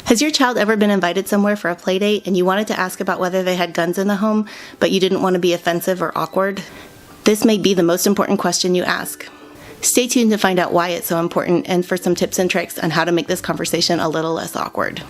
Has your child ever been invited somewhere for a play date and you wanted to ask about whether they had guns in the home, but you didn't want to be offensive or awkward? This may be the most important question you ask. Stay tuned to find out why it's so important and for some tips and tricks on how to make this conversation a little less awkward.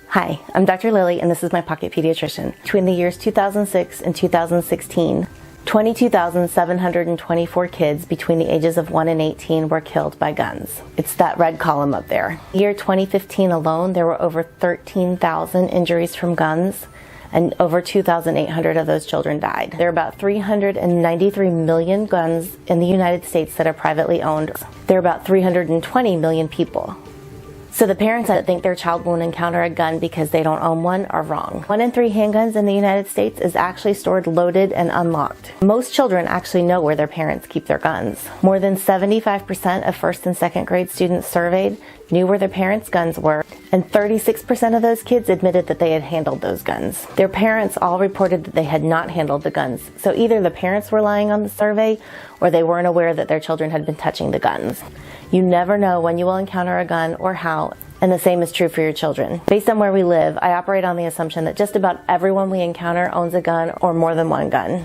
Hi, I'm Dr. Lili and this is my pocket pediatrician. Between the years 2006 and 2016, 22,724 kids between the ages of 1 and 18 were killed by guns. It's that red column up there. Year 2015 alone, there were over 13,000 injuries from guns, and over 2,800 of those children died. There are about 393 million guns in the United States that are privately owned. There are about 320 million people. So the parents that think their child won't encounter a gun because they don't own one are wrong. 1 in 3 handguns in the United States is actually stored loaded and unlocked. Most children actually know where their parents keep their guns. More than 75% of first and second grade students surveyed knew where their parents' guns were, and 36% of those kids admitted that they had handled those guns. Their parents all reported that they had not handled the guns. So either the parents were lying on the survey or they weren't aware that their children had been touching the guns. You never know when you will encounter a gun or how, and the same is true for your children. Based on where we live, I operate on the assumption that just about everyone we encounter owns a gun or more than one gun.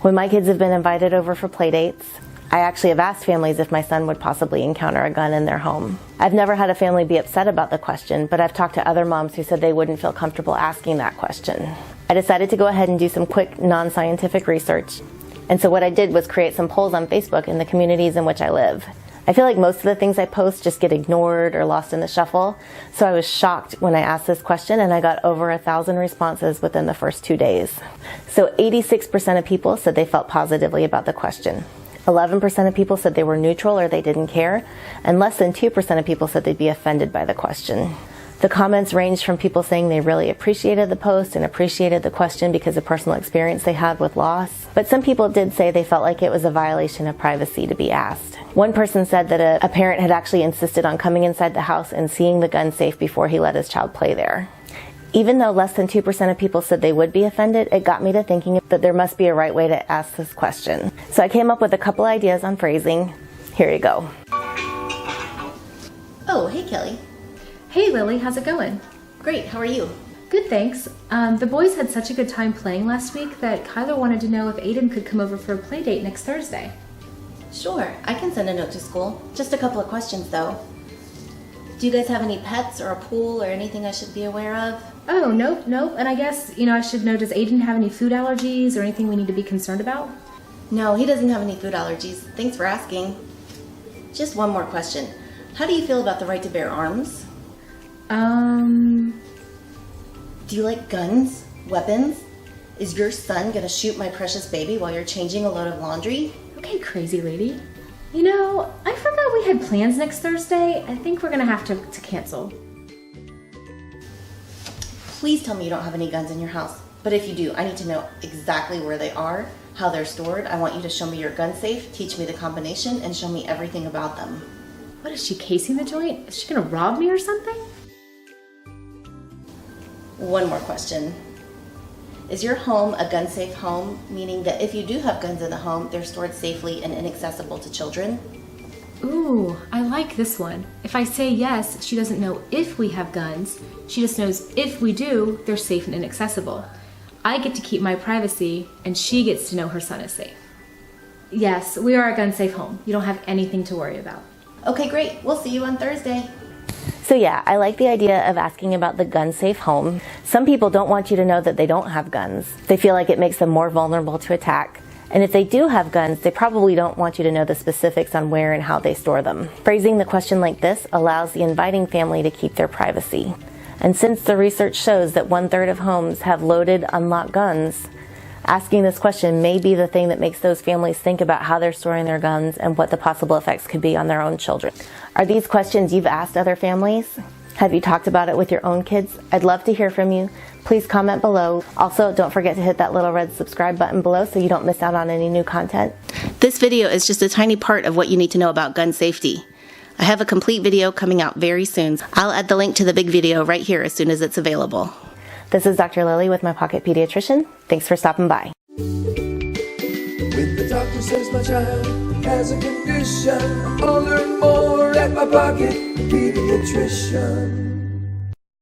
When my kids have been invited over for play dates, I actually have asked families if my son would possibly encounter a gun in their home. I've never had a family be upset about the question, but I've talked to other moms who said they wouldn't feel comfortable asking that question. I decided to go ahead and do some quick non-scientific research. And so what I did was create some polls on Facebook in the communities in which I live. I feel like most of the things I post just get ignored or lost in the shuffle. So I was shocked when I asked this question and I got over 1,000 responses within the first 2 days. So 86% of people said they felt positively about the question. 11% of people said they were neutral or they didn't care, and less than 2% of people said they'd be offended by the question. The comments ranged from people saying they really appreciated the post and appreciated the question because of personal experience they had with loss, but some people did say they felt like it was a violation of privacy to be asked. One person said that a parent had actually insisted on coming inside the house and seeing the gun safe before he let his child play there. Even though less than 2% of people said they would be offended, it got me to thinking that there must be a right way to ask this question. So I came up with a couple ideas on phrasing. Here you go. Oh, hey Kelly. Hey Lily, how's it going? Great, how are you? Good, thanks. The boys had such a good time playing last week that Kyler wanted to know if Aiden could come over for a play date next Thursday. Sure, I can send a note to school. Just a couple of questions though. Do you guys have any pets or a pool or anything I should be aware of? Oh, nope. And I guess, I should know, does Aiden have any food allergies or anything we need to be concerned about? No, he doesn't have any food allergies. Thanks for asking. Just one more question. How do you feel about the right to bear arms? Do you like guns? Weapons? Is your son gonna shoot my precious baby while you're changing a load of laundry? Okay, crazy lady. I forgot we had plans next Thursday. I think we're gonna have to cancel. Please tell me you don't have any guns in your house. But if you do, I need to know exactly where they are, how they're stored. I want you to show me your gun safe, teach me the combination, and show me everything about them. What, is she casing the joint? Is she gonna rob me or something? One more question. Is your home a gun-safe home, meaning that if you do have guns in the home, they're stored safely and inaccessible to children? Ooh, I like this one. If I say yes, she doesn't know if we have guns. She just knows if we do, they're safe and inaccessible. I get to keep my privacy, and she gets to know her son is safe. Yes, we are a gun-safe home. You don't have anything to worry about. Okay, great. We'll see you on Thursday. So yeah, I like the idea of asking about the gun-safe home. Some people don't want you to know that they don't have guns. They feel like it makes them more vulnerable to attack. And if they do have guns, they probably don't want you to know the specifics on where and how they store them. Phrasing the question like this allows the inviting family to keep their privacy. And since the research shows that 1/3 of homes have loaded, unlocked guns, asking this question may be the thing that makes those families think about how they're storing their guns and what the possible effects could be on their own children. Are these questions you've asked other families? Have you talked about it with your own kids? I'd love to hear from you. Please comment below. Also, don't forget to hit that little red subscribe button below so you don't miss out on any new content. This video is just a tiny part of what you need to know about gun safety. I have a complete video coming out very soon. I'll add the link to the big video right here as soon as it's available. This is Dr. Lili with my Pocket Pediatrician. Thanks for stopping by. When the doctor says my child has a condition, I'll learn more at my Pocket Pediatrician.